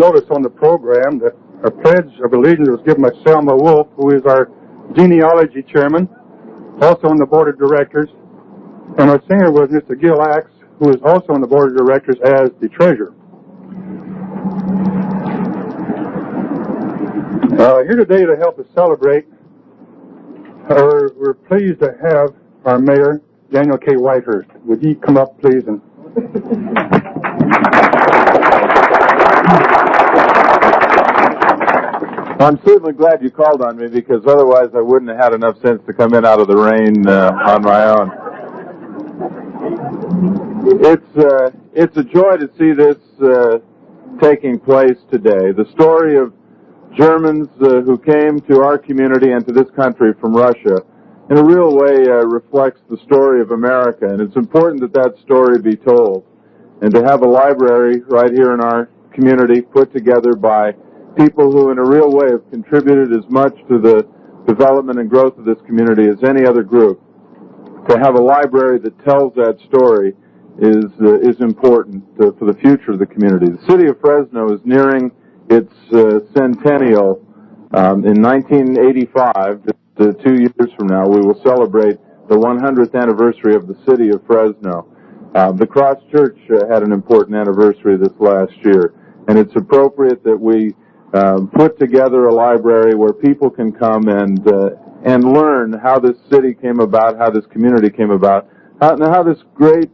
notice on the program that our pledge of allegiance was given by Selma Wolf, who is our genealogy chairman, also on the board of directors, and our singer was Mr. Gil Axe, who is also on the board of directors as the treasurer. Here today to help us celebrate, we're pleased to have our mayor, Daniel K. Whitehurst. Would you come up, please? And I'm certainly glad you called on me, because otherwise I wouldn't have had enough sense to come in out of the rain on my own. It's a joy to see this taking place today. The story of Germans who came to our community and to this country from Russia in a real way reflects the story of America, and it's important that that story be told, and to have a library right here in our community put together by people who in a real way have contributed as much to the development and growth of this community as any other group. To have a library that tells that story is important for the future of the community. The city of Fresno is nearing its centennial. In 1985, 2 years from now, we will celebrate the 100th anniversary of the city of Fresno. The Cross Church had an important anniversary this last year, and it's appropriate that we put together a library where people can come and learn how this city came about, how this community came about, how this great,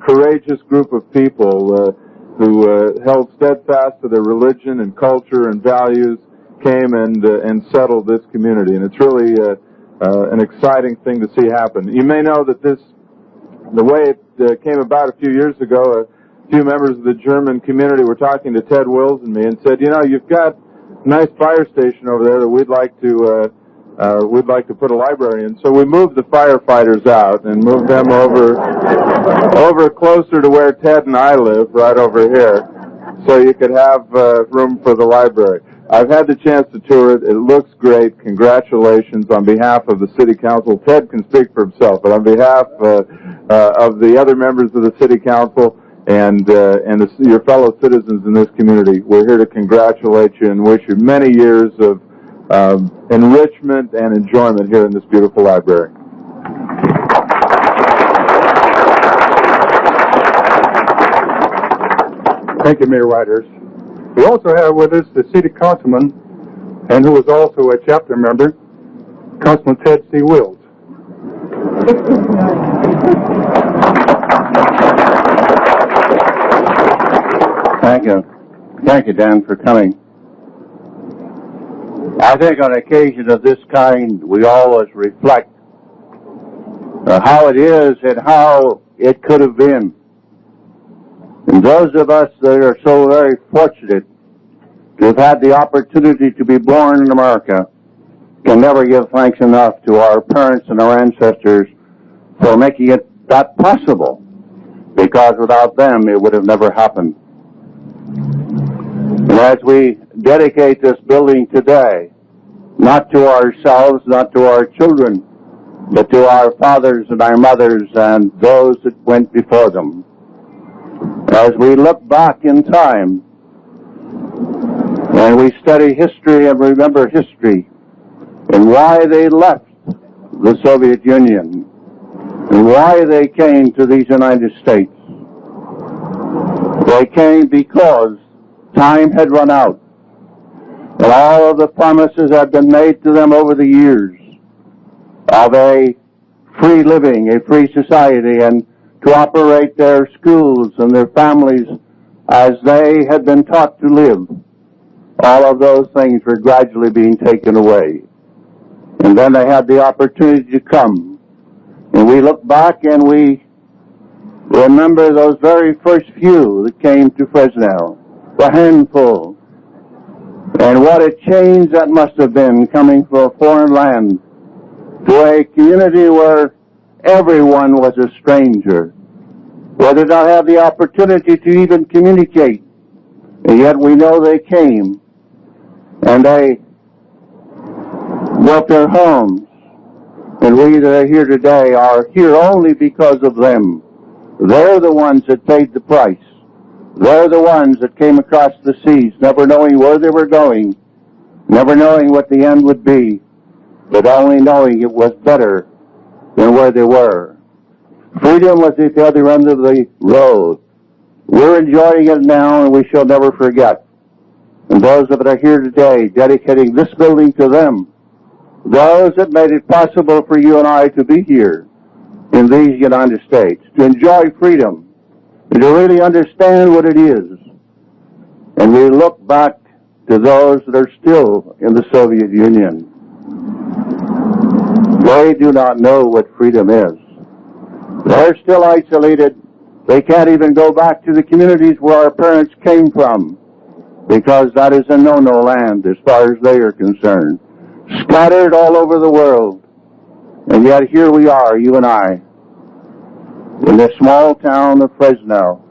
courageous group of people who held steadfast to their religion and culture and values came and settled this community. And it's really an exciting thing to see happen. You may know that the way it came about a few years ago, a few members of the German community were talking to Ted Wills and me and said, you know, you've got a nice fire station over there that we'd like to put a library in. So we moved the firefighters out and moved them over closer to where Ted and I live, right over here, so you could have room for the library. I've had the chance to tour it. It looks great. Congratulations on behalf of the City Council. Ted can speak for himself, but on behalf of the other members of the City Council and your fellow citizens in this community, we're here to congratulate you and wish you many years of enrichment and enjoyment here in this beautiful library. thank you, Mayor Whitehurst. We also have with us the city councilman, and who is also a chapter member, Councilman Ted C. Wills. Thank you. Thank you, Dan, for coming. I think on occasion of this kind, we always reflect how it is and how it could have been. And those of us that are so very fortunate to have had the opportunity to be born in America can never give thanks enough to our parents and our ancestors for making it that possible, because without them it would have never happened. And as we dedicate this building today, not to ourselves, not to our children, but to our fathers and our mothers and those that went before them, as we look back in time and we study history and remember history and why they left the Soviet Union and why they came to these United States. They came because time had run out, and all of the promises had been made to them over the years of a free living, a free society, and to operate their schools and their families as they had been taught to live. All of those things were gradually being taken away. And then they had the opportunity to come. And we look back and we remember those very first few that came to Fresno, the handful. And what a change that must have been, coming from a foreign land to a community where everyone was a stranger, where they did not have the opportunity to even communicate. And yet we know they came, and they built their homes. And we that are here today are here only because of them. They're the ones that paid the price. They're the ones that came across the seas, never knowing where they were going, never knowing what the end would be, but only knowing it was better than where they were. Freedom was at the other end of the road. We're enjoying it now, and we shall never forget. And those that are here today, dedicating this building to them, those that made it possible for you and I to be here in these United States, to enjoy freedom, and to really understand what it is. And we look back to those that are still in the Soviet Union. They do not know what freedom is. They're still isolated. They can't even go back to the communities where our parents came from, because that is a no-no land as far as they are concerned. Scattered all over the world. And yet here we are, you and I, in this small town of Fresno,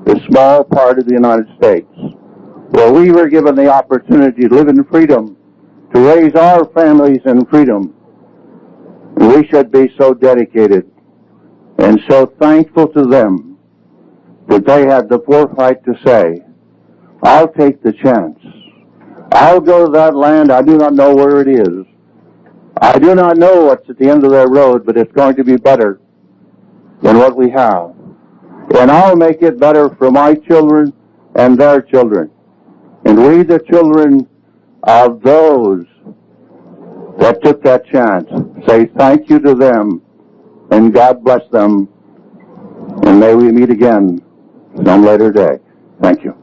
this small part of the United States, where we were given the opportunity to live in freedom, to raise our families in freedom. And we should be so dedicated and so thankful to them that they had the foresight to say, I'll take the chance. I'll go to that land. I do not know where it is. I do not know what's at the end of that road, but it's going to be better than what we have. And I'll make it better for my children and their children. And we, the children of those that took that chance, say thank you to them, and God bless them, and may we meet again some later day. Thank you.